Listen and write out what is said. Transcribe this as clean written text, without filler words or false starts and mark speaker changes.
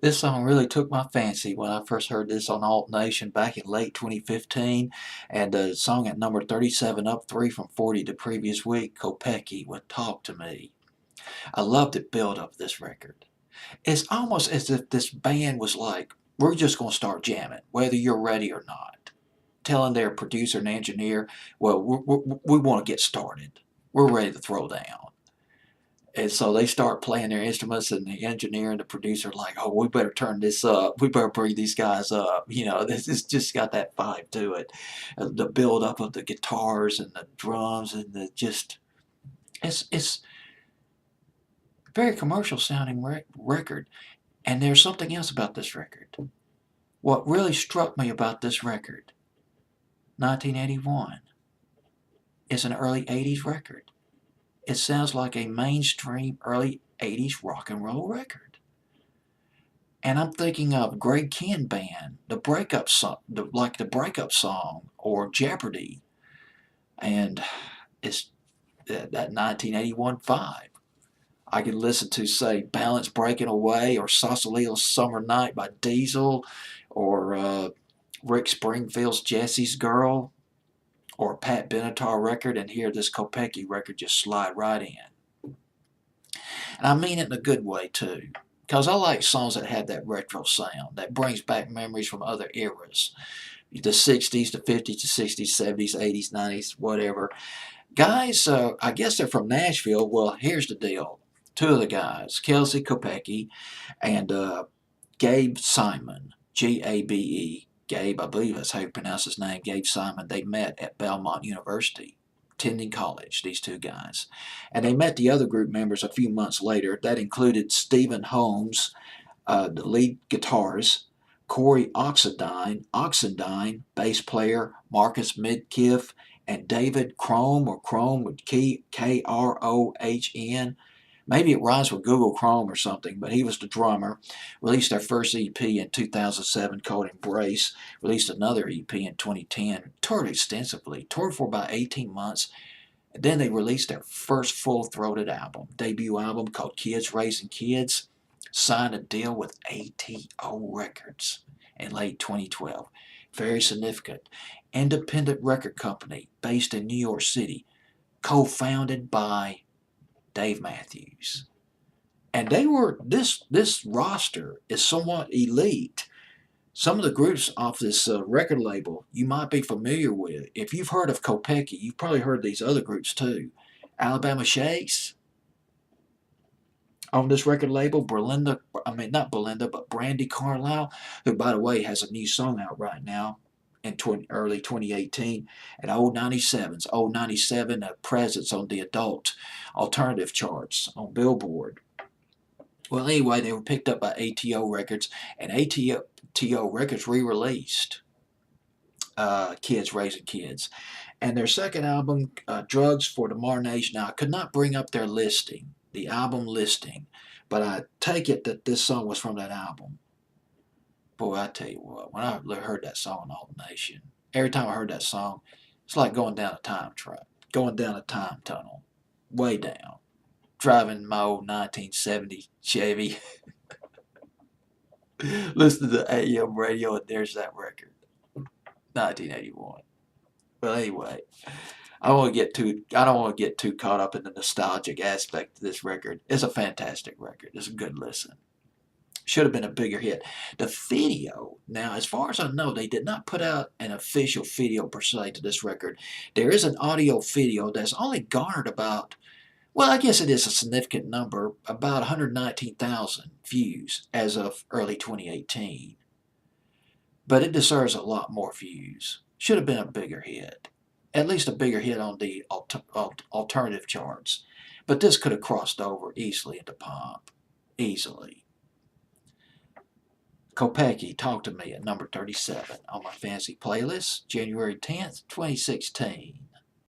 Speaker 1: This song really took my fancy when I first heard this on Alt Nation back in late 2015, and the song at number 37, up 3 from 40 the previous week, Kopecky with Talk to Me. I loved the build up of this record. It's almost as if this band was like, we're just going to start jamming, whether you're ready or not. Telling their producer and engineer, well, we want to get started. We're ready to throw down. And so they start playing their instruments, and the engineer and the producer are like, "Oh, we better turn this up. We better bring these guys up." This has just got that vibe to it. The build up of the guitars and the drums and the just it's a very commercial sounding record. And there's something else about this record. What really struck me about this record, 1981, is an early 80s record. It sounds like a mainstream early 80s rock and roll record. And I'm thinking of Greg Kihn Band, the breakup song, like the breakup song, or Jeopardy, and it's that 1981 vibe. I could listen to, say, Balance Breaking Away, or Sausalito's Summer Night by Diesel, or Rick Springfield's Jesse's Girl, or a Pat Benatar record, and hear this Kopecky record just slide right in. And I mean it in a good way, too. Because I like songs that have that retro sound that brings back memories from other eras, the 60s, the 50s, the 60s, 70s, 80s, 90s, whatever. Guys, I guess they're from Nashville. Well, here's the deal. Two of the guys, Kelsey Kopecky and Gabe Simon, Gabe. Gabe, I believe that's how you pronounce his name, Gabe Simon. They met at Belmont University, attending college, these two guys. And they met the other group members a few months later. That included Stephen Holmes, the lead guitarist, Corey Oxendine, bass player, Marcus Midkiff, and David Chrome, or Chrome with Krohn. Maybe it rhymes with Google Chrome or something, but he was the drummer. Released their first EP in 2007 called Embrace. Released another EP in 2010. Toured extensively. Toured for about 18 months. And then they released their first full-throated album, debut album called Kids Raising Kids. Signed a deal with ATO Records in late 2012. Very significant. Independent record company based in New York City, co-founded by Dave Matthews. And this roster is somewhat elite. Some of the groups off this record label you might be familiar with. If you've heard of Kopecky, you've probably heard these other groups too. Alabama Shakes on this record label. Not Belinda, but Brandy Carlisle, who, by the way, has a new song out right now in early 2018. And Old 97's. Old 97 presence on the adult alternative charts on Billboard. Well, anyway, they were picked up by ATO Records, and ATO Records re-released Kids Raising Kids. And their second album, Drugs for the Mar Nation. Now, I could not bring up their listing, the album listing, but I take it that this song was from that album. Boy, I tell you what, when I heard that song on Alt Nation, every time I heard that song, it's like going down a time track, going down a time tunnel, way down, driving my old 1970 Chevy, listening to AM radio, and there's that record, 1981. Well, anyway, I don't want to get too caught up in the nostalgic aspect of this record. It's a fantastic record. It's a good listen. Should have been a bigger hit. The video, now, as far as I know, they did not put out an official video per se to this record. There is an audio video that's only garnered about, well, I guess it is a significant number, about 119,000 views as of early 2018. But it deserves a lot more views. Should have been a bigger hit. At least a bigger hit on the alternative charts. But this could have crossed over easily into pop. Easily. Kopecky, Talk to Me at number 37 on my fancy playlist, January 10th, 2016.